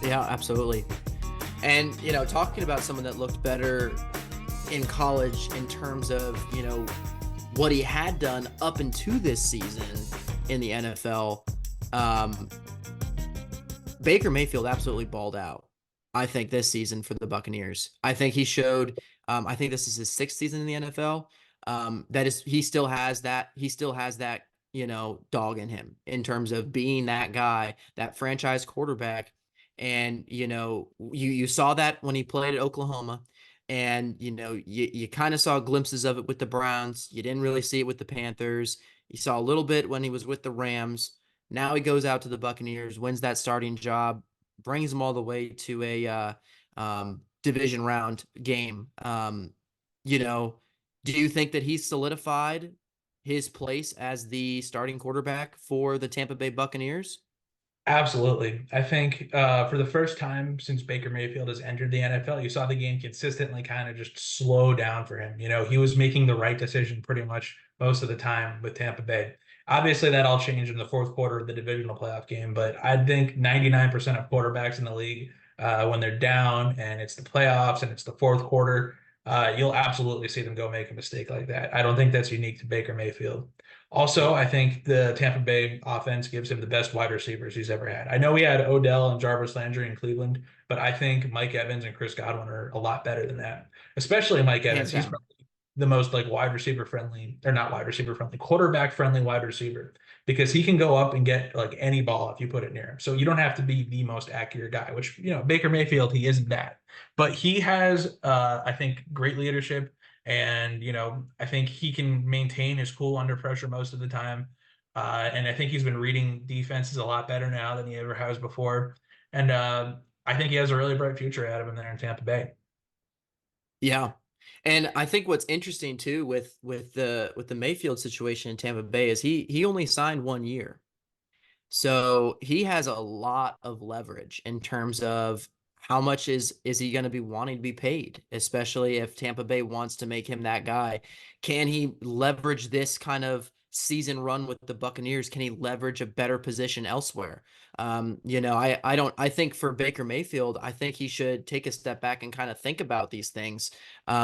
Yeah, absolutely. And, talking about someone that looked better in college in terms of, what he had done up into this season in the NFL, um, Baker Mayfield absolutely balled out. I think this season for the Buccaneers. I think he showed. I think this is his sixth season in the NFL. That is, he still has that dog in him in terms of being that guy, that franchise quarterback. And you saw that when he played at Oklahoma, and you kind of saw glimpses of it with the Browns. You didn't really see it with the Panthers. You saw a little bit when he was with the Rams. Now he goes out to the Buccaneers, wins that starting job, brings them all the way to a division round game. You know, do you think that he's solidified his place as the starting quarterback for the Tampa Bay Buccaneers? Absolutely. I think for the first time since Baker Mayfield has entered the NFL, you saw the game consistently kind of just slow down for him. He was making the right decision pretty much most of the time with Tampa Bay. Obviously, that all changed in the fourth quarter of the divisional playoff game, but I think 99% of quarterbacks in the league, when they're down and it's the playoffs and it's the fourth quarter, you'll absolutely see them go make a mistake like that. I don't think that's unique to Baker Mayfield. Also, I think the Tampa Bay offense gives him the best wide receivers he's ever had. I know he had Odell and Jarvis Landry in Cleveland, but I think Mike Evans and Chris Godwin are a lot better than that. Especially Mike Evans. Hands He's down. probably the most like wide receiver friendly, or not wide receiver friendly, quarterback friendly wide receiver because he can go up and get like any ball if you put it near him. So you don't have to be the most accurate guy, which, Baker Mayfield, he isn't that. But he has, I think, great leadership. And, I think he can maintain his cool under pressure most of the time. And I think he's been reading defenses a lot better now than he ever has before. And I think he has a really bright future ahead of him there in Tampa Bay. Yeah. And I think what's interesting too with the Mayfield situation in Tampa Bay is he only signed 1 year. So he has a lot of leverage in terms of how much is he going to be wanting to be paid, especially if Tampa Bay wants to make him that guy. Can he leverage this kind of season run with the Buccaneers? Can he leverage a better position elsewhere? I think for Baker Mayfield, I think he should take a step back and kind of think about these things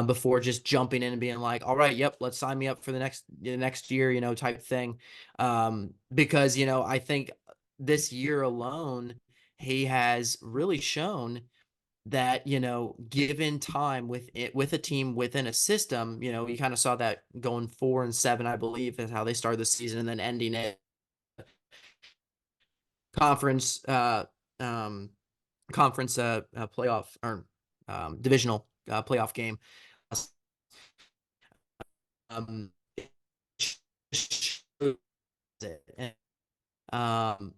before just jumping in and being like, all right, yep, let's sign me up for the next year, type thing. Because I think this year alone, he has really shown that, given time with it, with a team within a system, you kind of saw that going 4-7, I believe, is how they started the season and then ending it conference, um, conference playoff or divisional playoff game. Um, um,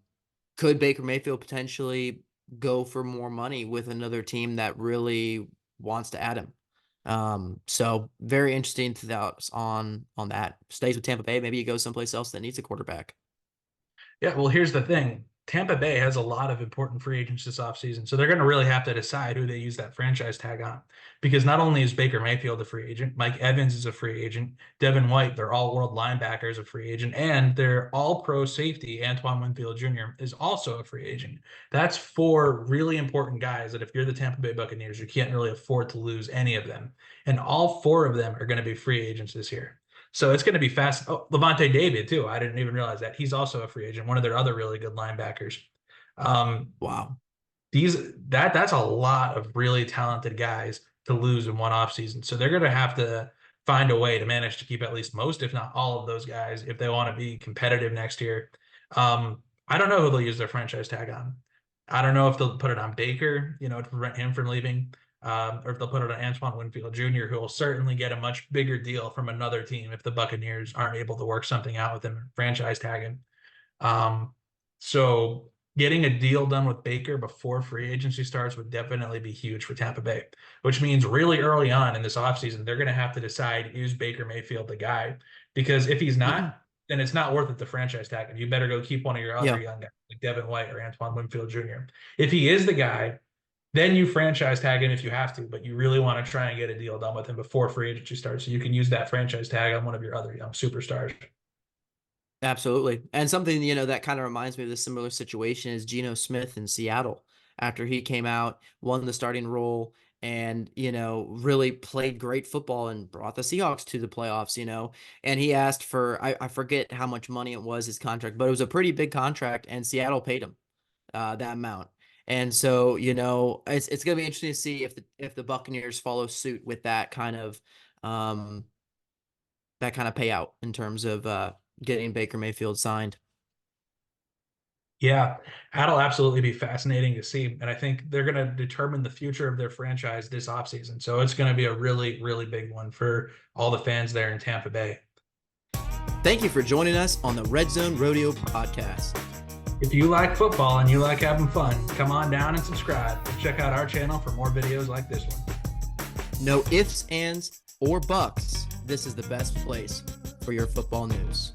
could Baker Mayfield potentially go for more money with another team that really wants to add him? So very interesting thoughts on that. Stays with Tampa Bay, maybe he goes someplace else that needs a quarterback. Yeah, well, here's the thing. Tampa Bay has a lot of important free agents this offseason, so they're going to really have to decide who they use that franchise tag on. Because not only is Baker Mayfield a free agent, Mike Evans is a free agent, Devin White, their all-world linebacker, is a free agent, and their all-pro safety, Antoine Winfield Jr., is also a free agent. That's four really important guys that if you're the Tampa Bay Buccaneers, you can't really afford to lose any of them. And all four of them are going to be free agents this year. So it's going to be fast. Oh, Levante David too. I didn't even realize that he's also a free agent. One of their other really good linebackers. Um, Wow. these that's a lot of really talented guys to lose in one offseason. So they're going to have to find a way to manage to keep at least most, if not all, of those guys if they want to be competitive next year. I don't know who they'll use their franchise tag on. I don't know if they'll put it on Baker, to prevent him from leaving, or if they'll put it on Antoine Winfield Jr., who will certainly get a much bigger deal from another team if the Buccaneers aren't able to work something out with him and franchise tag him. So getting a deal done with Baker before free agency starts would definitely be huge for Tampa Bay, which means really early on in this offseason, they're going to have to decide, is Baker Mayfield the guy? Because if he's not, then it's not worth it to franchise tag him. You better go keep one of your other Yeah, young guys, like Devin White or Antoine Winfield Jr. If he is the guy, then you franchise tag him if you have to, but you really want to try and get a deal done with him before free agency starts so you can use that franchise tag on one of your other young superstars. absolutely. And something, that kind of reminds me of this similar situation is Geno Smith in Seattle. after he came out, won the starting role, and really played great football and brought the Seahawks to the playoffs. And he asked for, I forget how much money it was, his contract, but it was a pretty big contract, and Seattle paid him that amount. And so, it's going to be interesting to see if the Buccaneers follow suit with um, that kind of payout in terms of getting Baker Mayfield signed. Yeah, that'll absolutely be fascinating to see. And I think they're going to determine the future of their franchise this offseason. So it's going to be a really, really big one for all the fans there in Tampa Bay. Thank you for joining us on the Red Zone Rodeo podcast. If you like football and you like having fun, come on down and subscribe and check out our channel for more videos like this one. No ifs, ands, or buts. This is the best place for your football news.